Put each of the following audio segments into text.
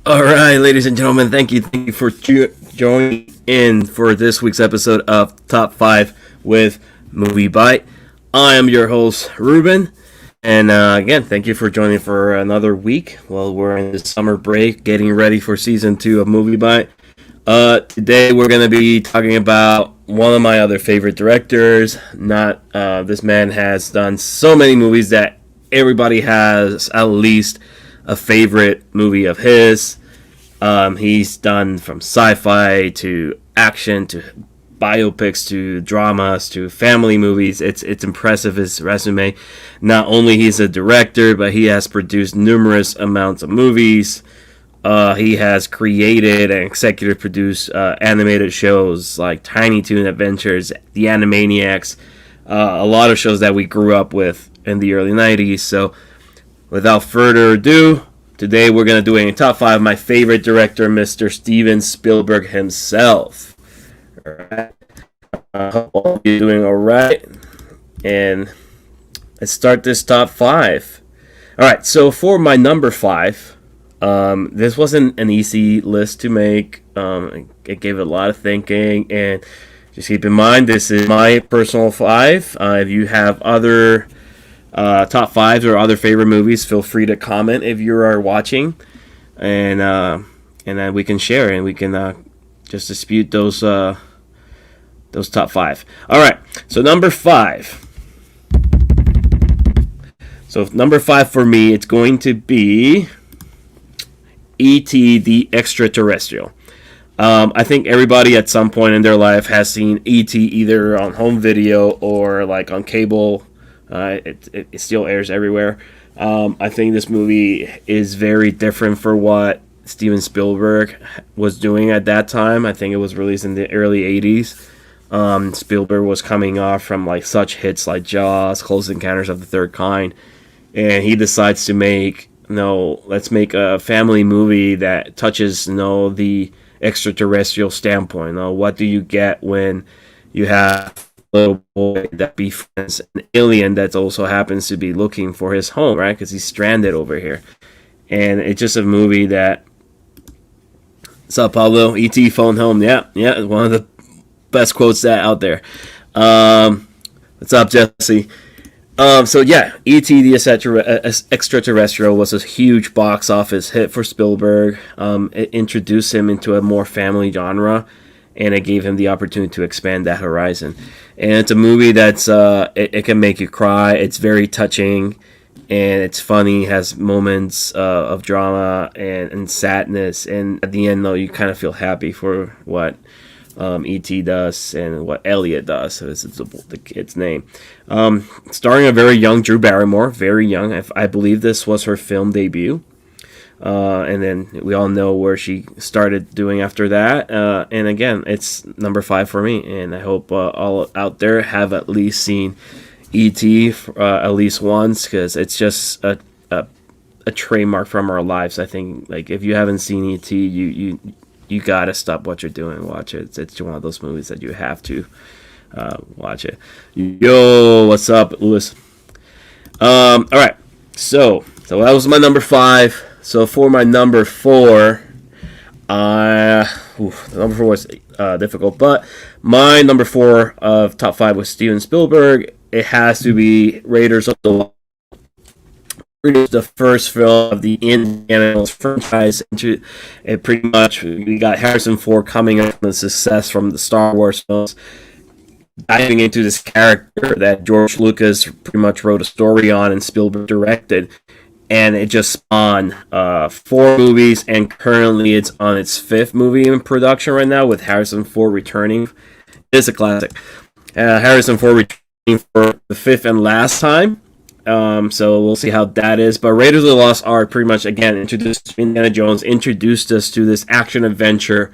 All right, ladies and gentlemen, thank you for joining in for this week's episode of Top 5 with MovieByte. I am your host, Ruben, and again, thank you for joining for another week while we're in the summer break, getting ready for Season 2 of MovieByte. Today we're going to be talking about one of my other favorite directors. This man has done so many movies that everybody has at least a favorite movie of his. He's done from sci-fi to action to biopics to dramas to family movies. It's impressive, his resume. Not only he's a director, but he has produced numerous amounts of movies. He has created and executive produced animated shows like Tiny Toon Adventures, The Animaniacs, a lot of shows that we grew up with in the early 90s. So without further ado, today we're going to do a top 5 of my favorite director, Mr. Steven Spielberg himself. Alright. Hope all you're doing alright. And let's start this top 5. Alright, so for my number 5, this wasn't an easy list to make. It gave a lot of thinking, and just keep in mind, this is my personal 5. If you have other top 5s or other favorite movies, feel free to comment if you are watching, and then we can share and we can just dispute those top 5. All right, so number 5. So number 5 for me, it's going to be E.T. the Extraterrestrial. I think everybody at some point in their life has seen E.T. either on home video or like on cable. It still airs everywhere. I think this movie is very different for what Steven Spielberg was doing at that time. I think it was released in the early 80s. Spielberg was coming off from like such hits like Jaws, Close Encounters of the Third Kind, and he decides to let's make a family movie that touches the extraterrestrial standpoint. What do you get when you have little boy that befriends an alien that also happens to be looking for his home, right? Because he's stranded over here. And it's just a movie that... What's up, Pablo? E.T. phone home. Yeah, one of the best quotes out there. What's up, Jesse? So yeah, E.T. the Extraterrestrial was a huge box office hit for Spielberg. It introduced him into a more family genre, and it gave him the opportunity to expand that horizon. And it's a movie that's it can make you cry. It's very touching, and it's funny. Has moments of drama and sadness, and at the end, though, you kind of feel happy for what E.T. does and what Elliot does. So this is the kid's name. Starring a very young Drew Barrymore, very young. I believe this was her film debut. And then we all know where she started doing after that. And again, it's number 5 for me. And I hope all out there have at least seen E.T. At least once, because it's just a trademark from our lives. I think, like, if you haven't seen E.T., you gotta stop what you're doing and watch it. It's one of those movies that you have to watch it. Yo, what's up, Lewis? All right, so that was my number 5. So for my number 4, the number 4 was difficult, but my number 4 of top 5 was Steven Spielberg. It has to be Raiders of the Lost Ark. The first film of the Indiana Jones franchise. It pretty much, we got Harrison Ford coming up with success from the Star Wars films, diving into this character that George Lucas pretty much wrote a story on and Spielberg directed. And it just spawned 4 movies, and currently it's on its 5th movie in production right now, with Harrison Ford returning. It's a classic. Harrison Ford returning for the 5th and last time. So we'll see how that is. But Raiders of the Lost Ark pretty much, again, introduced Indiana Jones, introduced us to this action-adventure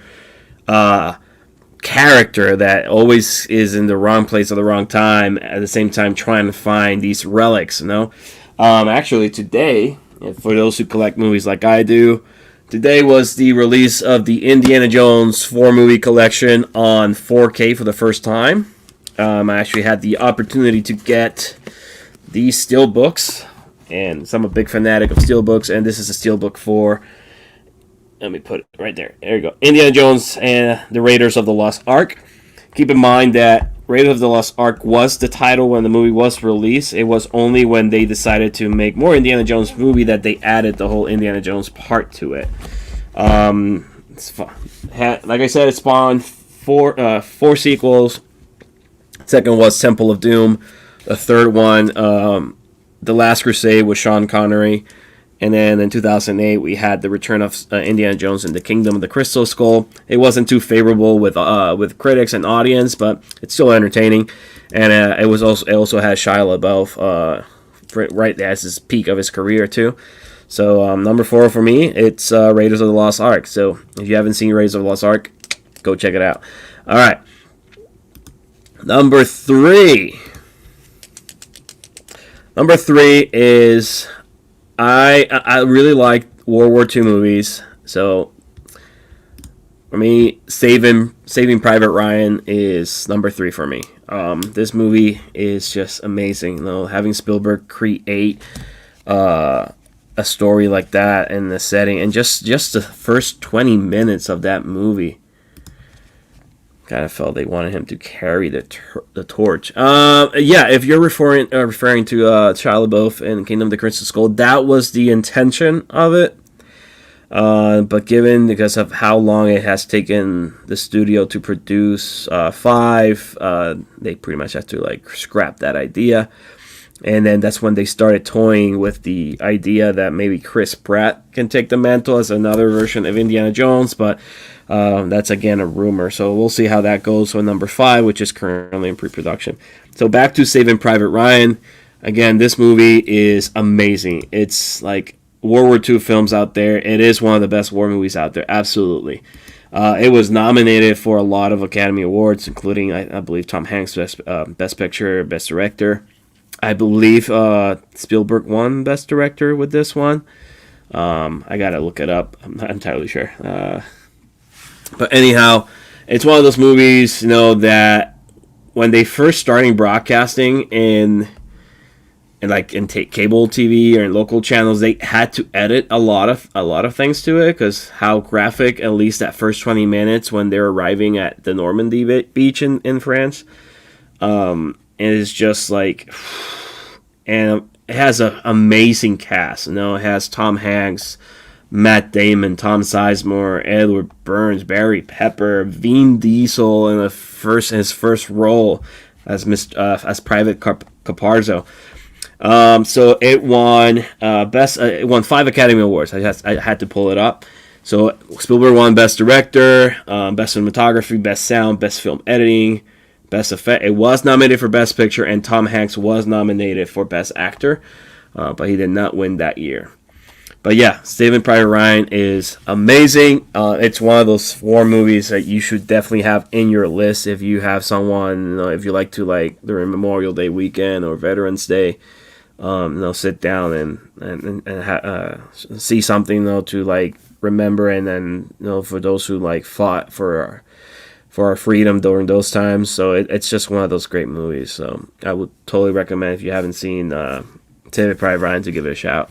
character that always is in the wrong place at the wrong time, at the same time trying to find these relics, Actually, today, for those who collect movies like I do, today was the release of the Indiana Jones 4-movie collection on 4K for the first time. I actually had the opportunity to get these steelbooks, and so I'm a big fanatic of steelbooks, and this is a steelbook for let me put it right there. There you go. Indiana Jones and the Raiders of the Lost Ark. Keep in mind that Raiders of the Lost Ark was the title when the movie was released. It was only when they decided to make more Indiana Jones movie that they added the whole Indiana Jones part to it. Like I said, it spawned four sequels. Second was Temple of Doom. The third one, The Last Crusade with Sean Connery. And then in 2008, we had the return of Indiana Jones and the Kingdom of the Crystal Skull. It wasn't too favorable with critics and audience, but it's still entertaining. And it also has Shia LaBeouf right as his peak of his career too. So number 4 for me, it's Raiders of the Lost Ark. So if you haven't seen Raiders of the Lost Ark, go check it out. All right, number 3. Number 3 is I really like World War II movies. So for me, Saving Private Ryan is number 3 for me. This movie is just amazing. Having Spielberg create a story like that in the setting, and just the first 20 minutes of that movie, kind of felt they wanted him to carry the torch. If you're referring to Shia LaBeouf and Kingdom of the Crystal Skull, that was the intention of it. But because of how long it has taken the studio to produce 5, they pretty much have to scrap that idea. And then that's when they started toying with the idea that maybe Chris Pratt can take the mantle as another version of Indiana Jones, but that's again a rumor. So we'll see how that goes with number 5, which is currently in pre-production. So back to Saving Private Ryan. Again, this movie is amazing. It's like World War II films out there. It is one of the best war movies out there. Absolutely. It was nominated for a lot of Academy Awards, including, I believe, Tom Hanks Best Picture, Best Director. I believe Spielberg won Best Director with this one. I gotta look it up. I'm not entirely sure. But anyhow, it's one of those movies, that when they first started broadcasting in cable TV or in local channels, they had to edit a lot of things to it because how graphic, at least that first 20 minutes when they're arriving at the Normandy beach in France. It is just and it has an amazing cast. It has Tom Hanks, Matt Damon, Tom Sizemore, Edward Burns, Barry Pepper, Vin Diesel in his first role as Private Caparzo. So it won it won 5 Academy Awards. I had to pull it up. So Spielberg won Best Director, Best Cinematography, Best Sound, Best Film Editing, Best Effect. It was nominated for Best Picture, and Tom Hanks was nominated for Best Actor, but he did not win that year. But yeah, Saving Private Ryan is amazing. It's one of those war movies that you should definitely have in your list if you have someone, if you like to during Memorial Day weekend or Veterans Day, sit down and see something to remember, and then for those who fought for our freedom during those times. So it's just one of those great movies. So I would totally recommend, if you haven't seen Saving Private Ryan, to give it a shout.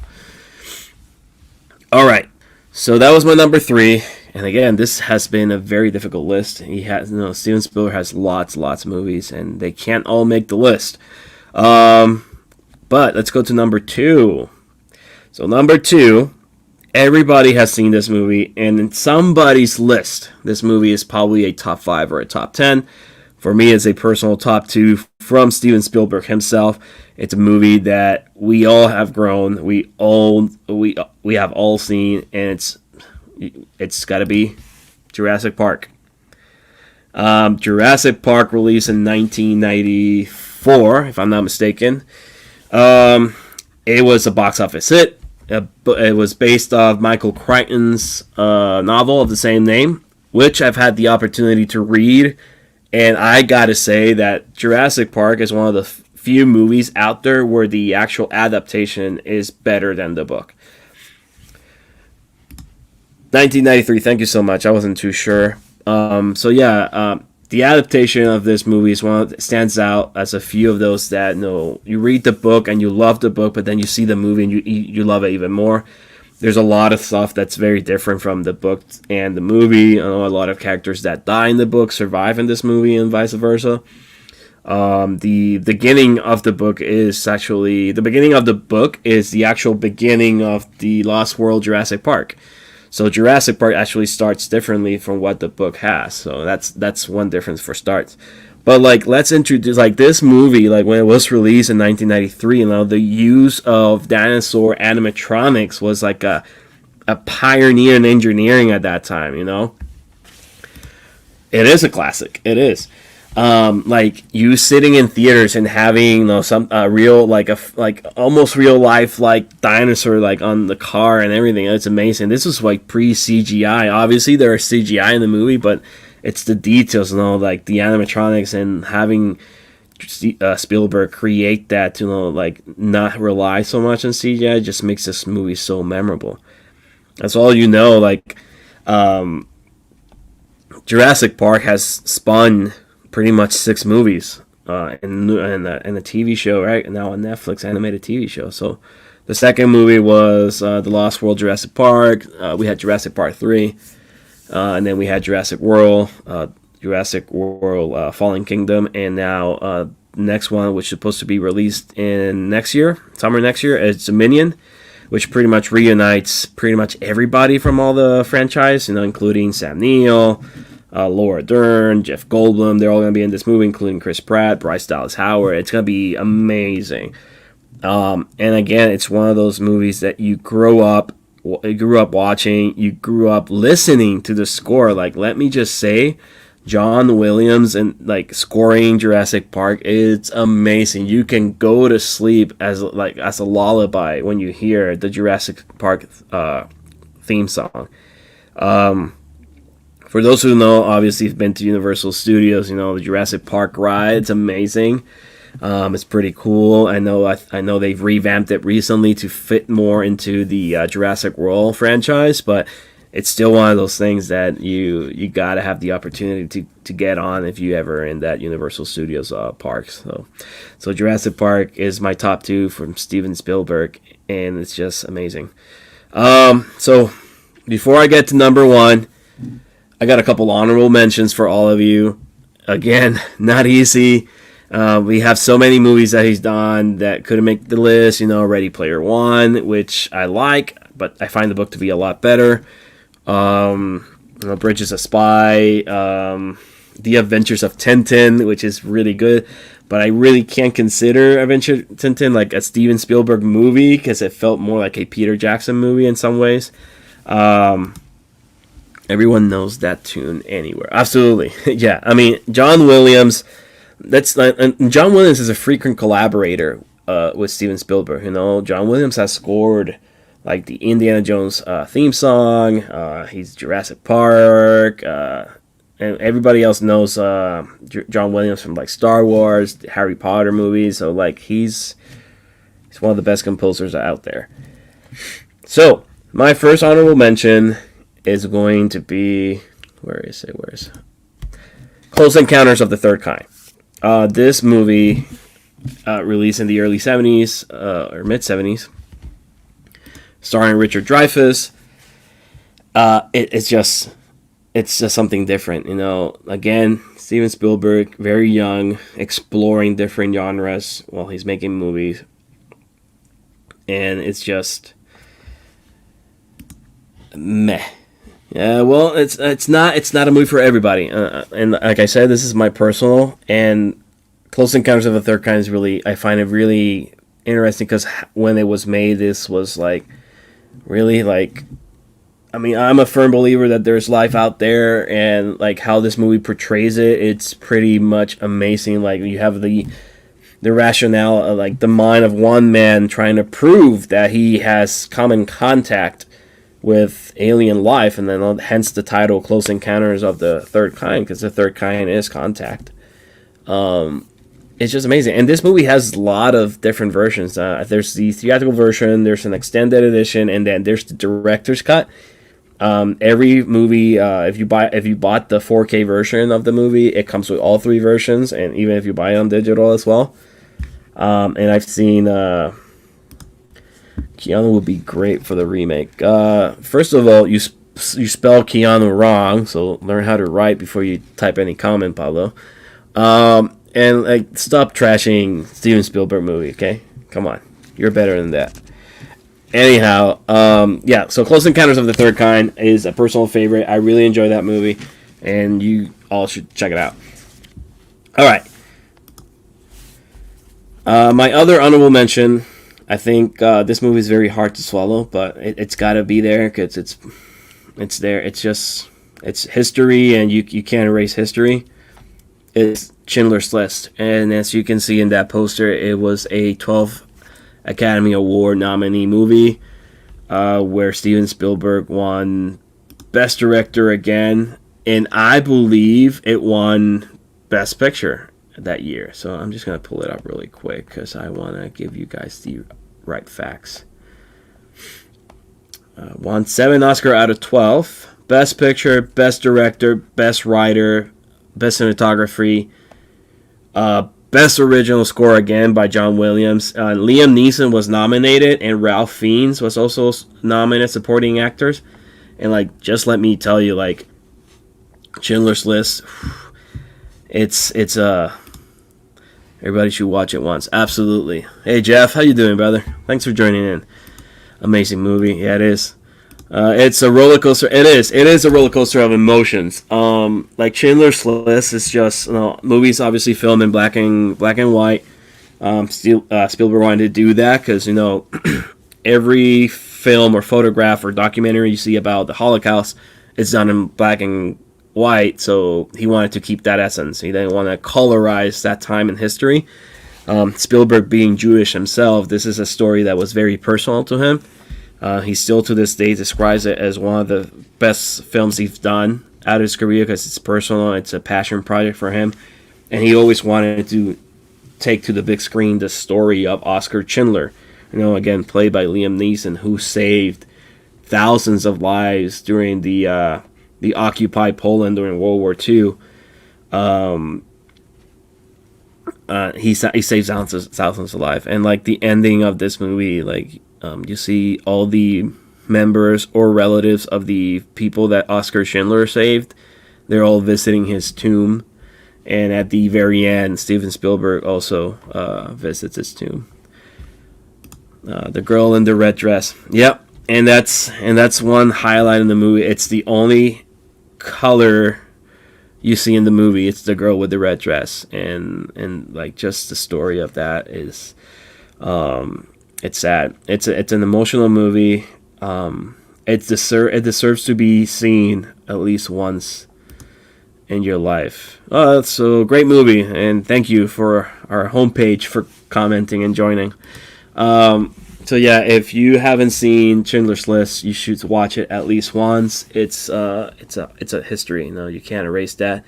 All right, so that was my number 3, and again, this has been a very difficult list. He has, Steven Spielberg has lots of movies, and they can't all make the list. But let's go to number 2. So number 2, everybody has seen this movie, and in somebody's list, this movie is probably a top 5 or a top 10. For me, it's a personal top 2 from Steven Spielberg himself. It's a movie that we all have grown, we have all seen, and it's got to be Jurassic Park. Jurassic Park released in 1994, if I'm not mistaken. It was a box office hit. It was based off Michael Crichton's novel of the same name, which I've had the opportunity to read. And I gotta say that Jurassic Park is one of the few movies out there where the actual adaptation is better than the book. 1993, thank you so much. I wasn't too sure. The adaptation of this movie is one that stands out as a few of those that you read the book and you love the book, but then you see the movie and you love it even more. there's a lot of stuff that's very different from the book and the movie. I know a lot of characters that die in the book survive in this movie and vice versa. The beginning of the book is the actual beginning of the Lost World Jurassic Park. So Jurassic Park actually starts differently from what the book has. So that's one difference for starts. But like, let's introduce like this movie. Like when it was released in 1993, the use of dinosaur animatronics was like a pioneer in engineering at that time. It is a classic. It is. Like you sitting in theaters and having some real like almost real life like dinosaur like on the car and everything. It's amazing. This was like pre CGI. Obviously there are CGI in the movie, but it's the details, like the animatronics and having Spielberg create that to like not rely so much on CGI just makes this movie so memorable. That's all like Jurassic Park has spun pretty much 6 movies and a TV show, right? And now a Netflix animated TV show. So the second movie was The Lost World Jurassic Park. We had Jurassic Park 3. And then we had Jurassic World Fallen Kingdom. And now next one, which is supposed to be released in summer next year, is Dominion, which pretty much reunites pretty much everybody from all the franchise, including Sam Neill, Laura Dern, Jeff Goldblum. They're all going to be in this movie, including Chris Pratt, Bryce Dallas Howard. It's going to be amazing. And again, it's one of those movies that you grew up watching, you grew up listening to the score. Like, let me just say, John Williams and like scoring Jurassic Park, it's amazing. You can go to sleep as a lullaby when you hear the Jurassic Park theme song. For those who know, obviously have been to Universal Studios, the Jurassic Park ride, it's amazing. It's pretty cool. I know they've revamped it recently to fit more into the Jurassic World franchise, but it's still one of those things that you gotta have the opportunity to get on if you ever in that Universal Studios parks. So Jurassic Park is my top 2 from Steven Spielberg, and it's just amazing. So before I get to number 1, I got a couple honorable mentions for all of you. Again, not easy. We have so many movies that he's done that couldn't make the list. Ready Player One, which I like, but I find the book to be a lot better. Bridges of Spy, The Adventures of Tintin, which is really good, but I really can't consider Adventure Tintin like a Steven Spielberg movie because it felt more like a Peter Jackson movie in some ways. Everyone knows that tune anywhere. Absolutely. Yeah. I mean, John Williams, John Williams is a frequent collaborator with Steven Spielberg. John Williams has scored like the Indiana Jones theme song. He's Jurassic Park. And everybody else knows John Williams from like Star Wars, the Harry Potter movies. So like he's one of the best composers out there. So my first honorable mention is going to be Close Encounters of the Third Kind. This movie released in the early 70s or mid 70s, starring Richard Dreyfuss. It's just something different, Again, Steven Spielberg, very young, exploring different genres while he's making movies, and it's just meh. Yeah, well, it's not a movie for everybody, and like I said, this is my personal, and Close Encounters of the Third Kind is I find it really interesting because when it was made, this was like really like, I mean, I'm a firm believer that there's life out there, and like how this movie portrays it's pretty much amazing. Like you have the rationale of like the mind of one man trying to prove that he has come in contact with alien life, and then hence the title Close Encounters of the Third Kind, because the third kind is contact. It's just amazing, and this movie has a lot of different versions. There's the theatrical version, there's an extended edition, and then there's the director's cut. Every movie, if you bought the 4K version of the movie, it comes with all 3 versions, and even if you buy it on digital as well. And I've seen Keanu would be great for the remake. First of all, you spell Keanu wrong, so learn how to write before you type any comment, Pablo. And like, stop trashing Steven Spielberg movie, okay? Come on, you're better than that. Anyhow, yeah. So Close Encounters of the Third Kind is a personal favorite. I really enjoy that movie, and you all should check it out. All right. My other honorable mention. I think this movie is very hard to swallow, but it's got to be there because it's there. It's history, and you can't erase history. It's Schindler's List, and as you can see in that poster, it was a 12th Academy Award nominee movie, where Steven Spielberg won Best Director again, and I believe it won Best Picture that year. So I'm just going to pull it up really quick because I want to give you guys the right facts. Won 7 Oscar out of 12. Best Picture, Best Director, Best Writer, Best Cinematography, Best Original Score again by John Williams. Liam Neeson was nominated, and Ralph Fiennes was also nominated supporting actors. And like, just let me tell you, like, Schindler's List, it's everybody should watch it once. Absolutely. Hey Jeff, how you doing, brother? Thanks for joining in. Amazing movie. Yeah, it is. It's a roller coaster. It is a roller coaster of emotions. Like Schindler's List is just, movies obviously filmed in black and white. Spielberg wanted to do that because every film or photograph or documentary you see about the Holocaust is done in black and white. So he wanted to keep that essence. He didn't want to colorize that time in history. Spielberg being Jewish himself, this is a story that was very personal to him. He still to this day describes it as one of the best films he's done out of his career because it's personal. It's a passion project for him. And he always wanted to take to the big screen the story of Oskar Schindler. Again, played by Liam Neeson, who saved thousands of lives during the occupied Poland during World War II. He saves thousands of lives. And like the ending of this movie, like, you see all the members or relatives of the people that Oskar Schindler saved. They're all visiting his tomb. And at the very end, Steven Spielberg also visits his tomb. The girl in the red dress. Yep. And that's one highlight in the movie. It's the only color you see in the movie. It's the girl with the red dress. And like, just the story of that is... it's sad. It's an emotional movie. It deserves to be seen at least once in your life. Oh, that's a great movie, and thank you for our homepage for commenting and joining. So yeah, if you haven't seen Schindler's List, you should watch it at least once. It's a history. You can't erase that.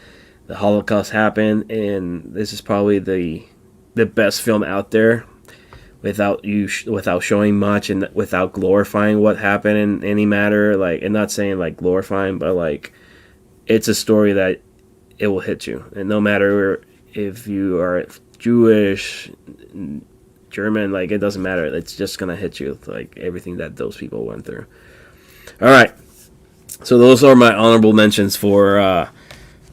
The Holocaust happened, and this is probably the best film out there. Without showing much and without glorifying what happened in any matter, like, and not saying like glorifying, but like, it's a story that it will hit you, and no matter if you are Jewish, German, like, it doesn't matter. It's just gonna hit you, like everything that those people went through. All right, so those are my honorable mentions for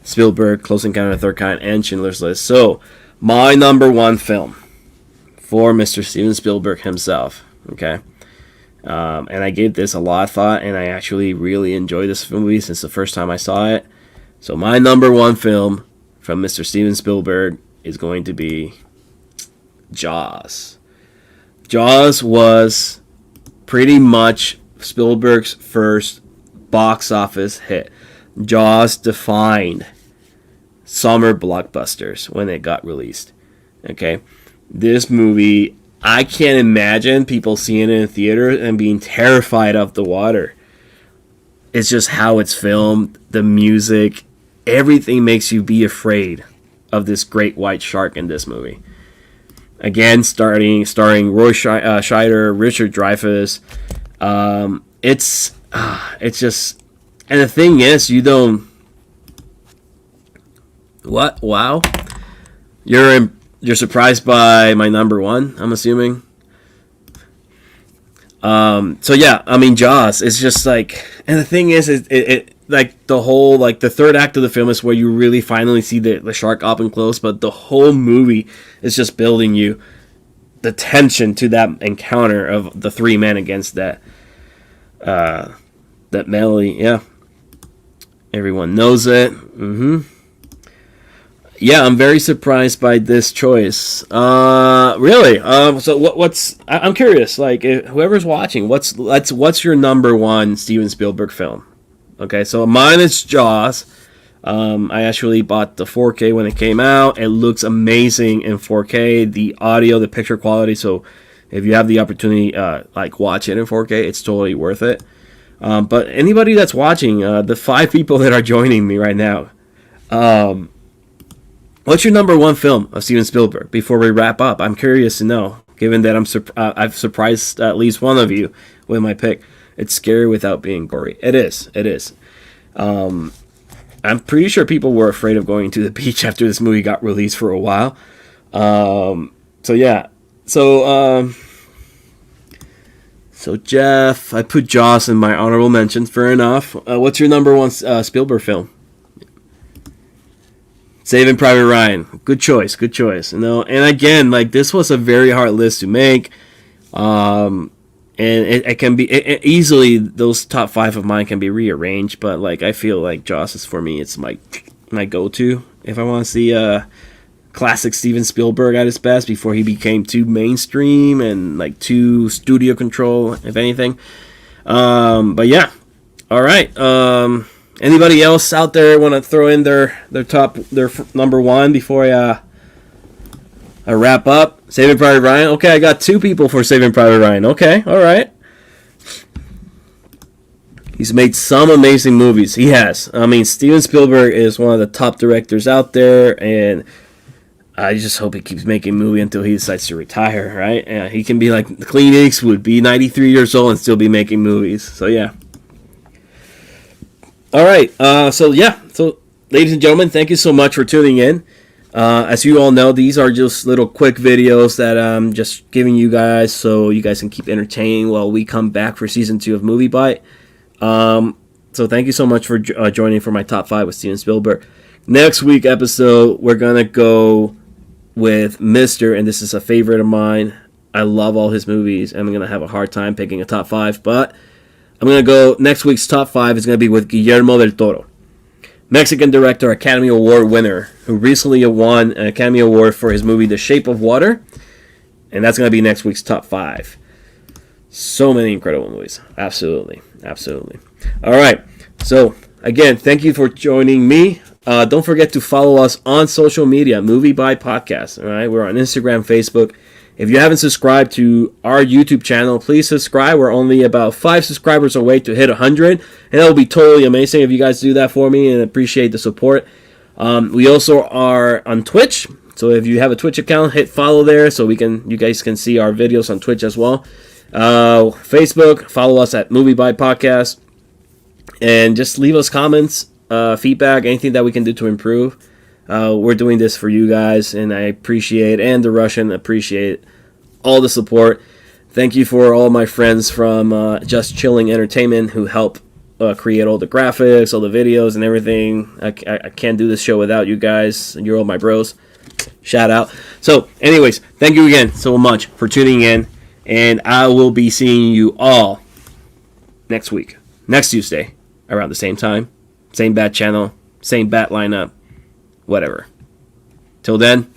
Spielberg, Close Encounter of the Third Kind, and Schindler's List. So my number one film for Mr. Steven Spielberg himself, okay? And I gave this a lot of thought, and I actually really enjoyed this movie since the first time I saw it. So my number one film from Mr. Steven Spielberg is going to be Jaws. Jaws was pretty much Spielberg's first box office hit. Jaws defined summer blockbusters when it got released, okay? This movie, I can't imagine people seeing it in theater and being terrified of the water. It's just how it's filmed, the music, everything makes you be afraid of this great white shark in this movie. Again, starring Roy Scheider, Richard Dreyfuss. It's just, and the thing is, you don't. What? Wow, You're surprised by my number one, I'm assuming. So yeah, I mean, Jaws is just like, and the thing is, it like the whole, like the third act of the film is where you really finally see the shark up and close, but the whole movie is just building you the tension to that encounter of the three men against that Melly. Yeah, everyone knows it. Yeah, I'm very surprised by this choice. Really? So what's? I'm curious. Like, whoever's watching, what's your number one Steven Spielberg film? Okay, so mine is Jaws. I actually bought the 4K when it came out. It looks amazing in 4K. The audio, the picture quality. So if you have the opportunity, like watch it in 4K, it's totally worth it. But anybody that's watching, the 5 people that are joining me right now, what's your number one film of Steven Spielberg? Before we wrap up, I'm curious to know. Given that I've surprised at least one of you with my pick. It's scary without being gory. It is. I'm pretty sure people were afraid of going to the beach after this movie got released for a while. So yeah. So Jeff, I put Jaws in my honorable mentions. Fair enough. What's your number one Spielberg film? Saving Private Ryan. Good choice. You know, and again, like this was a very hard list to make. And it can be easily, those top 5 of mine can be rearranged, but like I feel like Jaws is, for me, it's my go-to if I want to see classic Steven Spielberg at his best before he became too mainstream and like too studio control, if anything. But yeah, all right. Anybody else out there want to throw in their number one before I wrap up? Saving Private Ryan. Okay, I got 2 people for Saving Private Ryan. Okay, all right. He's made some amazing movies. He has. I mean, Steven Spielberg is one of the top directors out there, and I just hope he keeps making movies until he decides to retire, right? He can be like Clint Eastwood, be 93 years old and still be making movies. So, yeah. All right. So, ladies and gentlemen, thank you so much for tuning in. As you all know, these are just little quick videos that I'm just giving you guys so you guys can keep entertaining while we come back for season 2 of MovieByte. So thank you so much for joining for my top 5 with Steven Spielberg. Next week episode, we're going to go with Mr., and this is a favorite of mine. I love all his movies, and I'm going to have a hard time picking a top 5, but I'm going to go, next week's top 5 is going to be with Guillermo del Toro. Mexican director, Academy Award winner, who recently won an Academy Award for his movie The Shape of Water. And that's going to be next week's top 5. So many incredible movies. Absolutely. All right. So, again, thank you for joining me. Don't forget to follow us on social media, MovieByte Podcast. All right. We're on Instagram, Facebook. If you haven't subscribed to our YouTube channel, please subscribe. We're only about 5 subscribers away to hit 100, and that would be totally amazing if you guys do that for me, and appreciate the support. We also are on Twitch, so if you have a Twitch account, hit follow there so you guys can see our videos on Twitch as well. Facebook, follow us at MovieByte Podcast, and just leave us comments, feedback, anything that we can do to improve. We're doing this for you guys, and I appreciate, and the Russian appreciate all the support. Thank you for all my friends from Just Chilling Entertainment who help create all the graphics, all the videos, and everything. I can't do this show without you guys. You're all my bros. Shout out. So, anyways, thank you again so much for tuning in, and I will be seeing you all next week, next Tuesday, around the same time, same bat channel, same bat lineup. Whatever. Till then,